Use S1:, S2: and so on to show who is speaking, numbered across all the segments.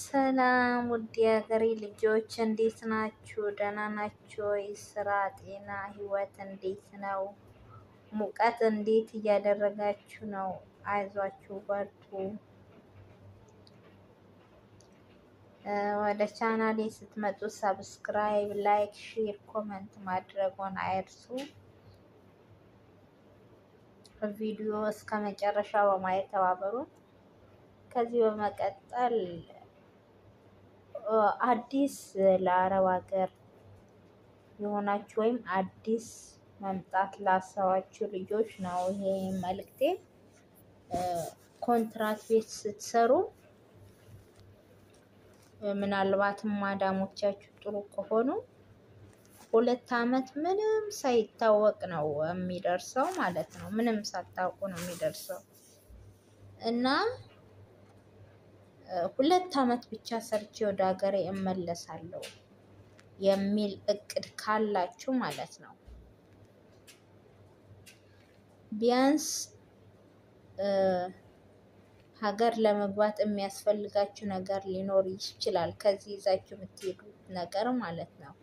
S1: ሰላም ውድ የሀገሬ ልጆች እንዴት ናችሁ? ደህና ናችሁ ወይ? ስራ፣ ጤና፣ ህይወት እንዴት ነው? ሙቀት እንዴት እያደረጋችሁ ነው? አይዟችሁ በርቱ። ወደ ቻናሌ ስትመጡ ሰብስክራይብ፣ ላይክ፣ ሼር፣ ኮመንት ማድረጉን አይርሱ። ቪዲዮ እስከ መጨረሻው በማየት ተባበሩን። ከዚህ በመቀጠል አዲስ ለአረብ ሀገር የሆናችሁ ወይም አዲስ መምጣት ላሰባችሁ ልጆች ነው ይሄ መልእክቴ። ኮንትራት ቤት ስትሰሩ ምናልባትም ማዳሞቻችሁ ጥሩ ከሆኑ 2 አመት ምንም ሳይታወቅ ነው የሚደርሰው ማለት ነው። ምንም ሳታውቁ ነው የሚደርሰው እና 2 አመት ብቻ ሰርቼ ወደ ሀገሬ እመለሳለሁ የሚል እቅድ ካላችሁ ማለት ነው ቢያንስ ሀገር ለመግባት የሚያስፈልጋችሁ ነገር ሊኖር ይችላል። ከዚህ ይዛችሁ የምትሄዱት ነገር ማለት ነው።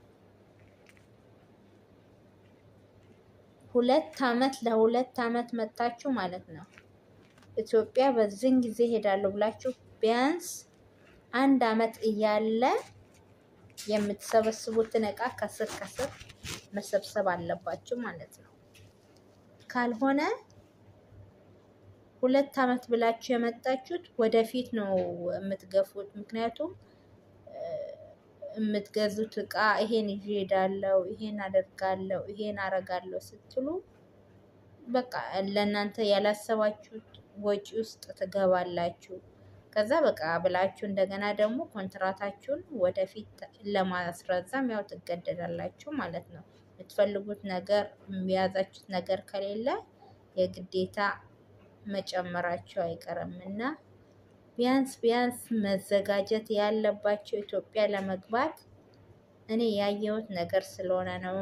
S1: 2 አመት ለ2 አመት መጣችሁ ማለት ነው። ኢትዮጵያ በዚህን ጊዜ ሄዳለሁ ብላችሁ ቢያንስ 1 አመት እያለ የምትሰበስቡትን እቃ ከስር መሰብሰብ አለባችሁ ማለት ነው። ካልሆነ 2 አመት ብላችሁ የመጣችሁት ወደፊት ነው የምትገፉት። ምክንያቱም የምትገዙት እቃ ይሄን ይዤ እሄዳለሁ፣ ይሄን አደርጋለሁ፣ ይሄን አረጋለሁ ስትሉ በቃ ለእናንተ ያላሰባችሁት ወጪ ውስጥ ትገባላችሁ። ከዛ በቃ ብላችሁ እንደገና ደግሞ ኮንትራታችሁን ወደፊት ለማስረዘም ያው ትገደዳላችሁ ማለት ነው። የምትፈልጉት ነገር የሚያዛችሁት ነገር ከሌለ የግዴታ መጨመራችሁ አይቀርምና ቢያንስ መዘጋጀት ያለባቸው ኢትዮጵያ ለመግባት እኔ ያየሁት ነገር ስለሆነ ነው፣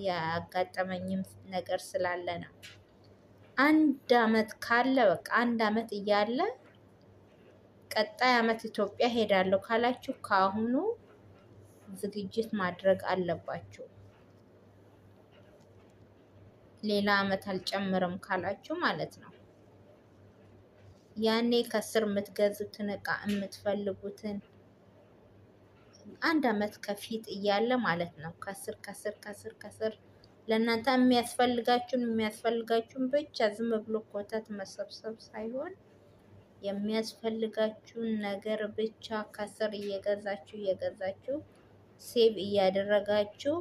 S1: ያጋጠመኝም ነገር ስላለ ነው። 1 አመት ካለ በቃ 1 አመት እያለ ቀጣይ አመት ኢትዮጵያ ሄዳለሁ ካላችሁ ካሁኑ ዝግጅት ማድረግ አለባችሁ። ሌላ አመት አልጨምርም ካላችሁ ማለት ነው። ያኔ ከስር የምትገዙትን እቃ የምትፈልጉትን 1 አመት ከፊት እያለ ማለት ነው ከስር ለእናንተ የሚያስፈልጋችሁን ብቻ ዝም ብሎ ኮተት መሰብሰብ ሳይሆን የሚያስፈልጋችሁን ነገር ብቻ ከስር እየገዛችሁ ሴቭ እያደረጋችሁ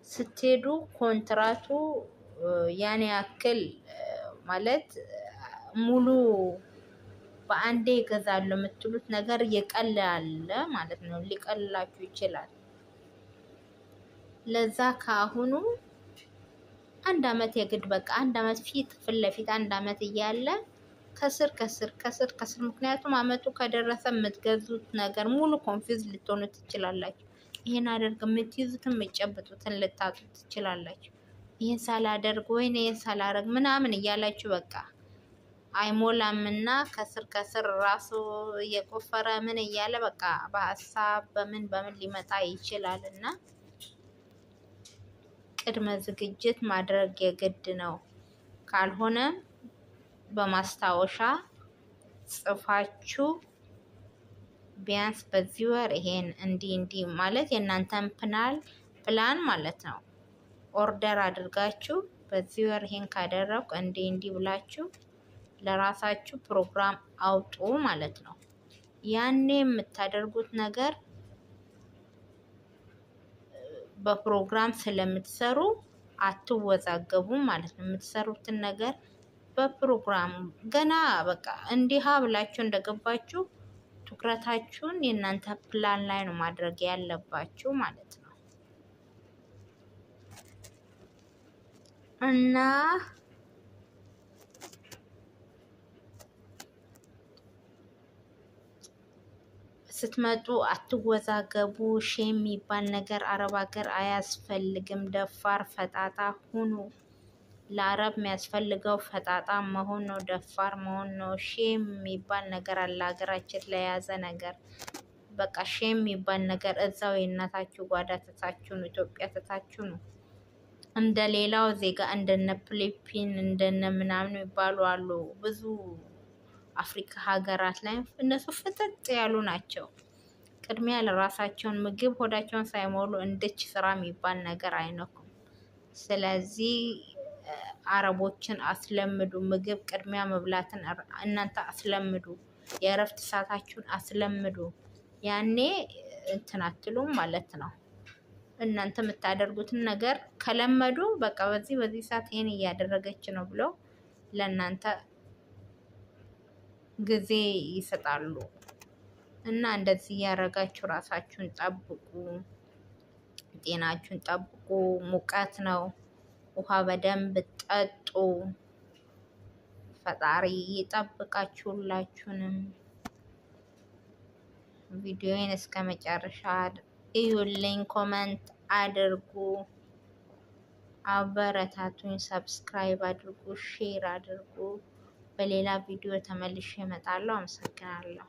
S1: ስትሄዱ ኮንትራቱ ያን ያክል ማለት ሙሉ በአንዴ ይገዛሉ የምትሉት ነገር ይቀላል ማለት ነው። ሊቀልላችሁ ይችላል። ለዛ ካሁኑ 1 አመት የግድ በቃ 1 አመት ፊት ለፊት 1 አመት እያለ ከስር ምክንያቱም አመቱ ከደረሰ የምትገዙት ነገር ሙሉ ኮንፊውዝ ልትሆኑ ትችላላችሁ። ይሄን አደርግ የምትይዙትን የምትጨብጡትን ልታጡ ትችላላችሁ። ይሄን ሳላደርግ ወይኔ ይሄን ሳላደርግ ምናምን እያላችሁ በቃ አይሞላምና ከስር ራሱ እየቆፈረ ምን እያለ በቃ በሀሳብ በምን ሊመጣ ይችላልና ቅድመ ዝግጅት ማድረግ የግድ ነው። ካልሆነ በማስታወሻ ጽፋችሁ ቢያንስ በዚህ ወር ይሄን እንዲህ ማለት የእናንተን ፕላን ማለት ነው ኦርደር አድርጋችሁ በዚህ ወር ይሄን ካደረኩ እንዲህ ብላችሁ ለራሳችሁ ፕሮግራም አውጡ ማለት ነው። ያኔ የምታደርጉት ነገር በፕሮግራም ስለምትሰሩ አትወዛገቡም ማለት ነው። የምትሰሩትን ነገር በፕሮግራም ገና በቃ እንዲህ ብላችሁ እንደገባችሁ ትኩረታችሁን የእናንተ ፕላን ላይ ነው ማድረግ ያለባችሁ ማለት ነው። እና ስትመጡ አትወዛገቡ። ሼም የሚባል ነገር አረብ ሀገር አያስፈልግም። ደፋር ፈጣጣ ሁኑ። ለአረብ የሚያስፈልገው ፈጣጣ መሆን ነው፣ ደፋር መሆን ነው። ሼም የሚባል ነገር አለ ሀገራችን ላይ የያዘ ነገር። በቃ ሼም የሚባል ነገር እዛው የእናታችሁ ጓዳ ትታችሁ ነው፣ ኢትዮጵያ ትታችሁ ነው። እንደ ሌላው ዜጋ እንደነ ፊሊፒን እንደነ ምናምን የሚባሉ አሉ ብዙ አፍሪካ ሀገራት ላይ እነሱ ፍጥጥ ያሉ ናቸው። ቅድሚያ ለራሳቸውን ምግብ ሆዳቸውን ሳይሞሉ እንድች ስራ የሚባል ነገር አይነኩም። ስለዚህ አረቦችን አስለምዱ፣ ምግብ ቅድሚያ መብላትን እናንተ አስለምዱ፣ የእረፍት ሰዓታችሁን አስለምዱ። ያኔ እንትን አትሉም ማለት ነው። እናንተ የምታደርጉትን ነገር ከለመዱ በቃ በዚህ ሰዓት ይሄን እያደረገች ነው ብለው ለእናንተ ጊዜ ይሰጣሉ። እና እንደዚህ እያደረጋችሁ ራሳችሁን ጠብቁ፣ ጤናችሁን ጠብቁ። ሙቀት ነው፣ ውሃ በደንብ ጠጡ። ፈጣሪ ይጠብቃችሁ ሁላችሁንም። ቪዲዮዬን እስከ መጨረሻ እዩልኝ፣ ኮመንት አድርጉ፣ አበረታቱኝ፣ ሰብስክራይብ አድርጉ፣ ሼር አድርጉ። በሌላ ቪዲዮ ተመልሼ እመጣለሁ። አመሰግናለሁ።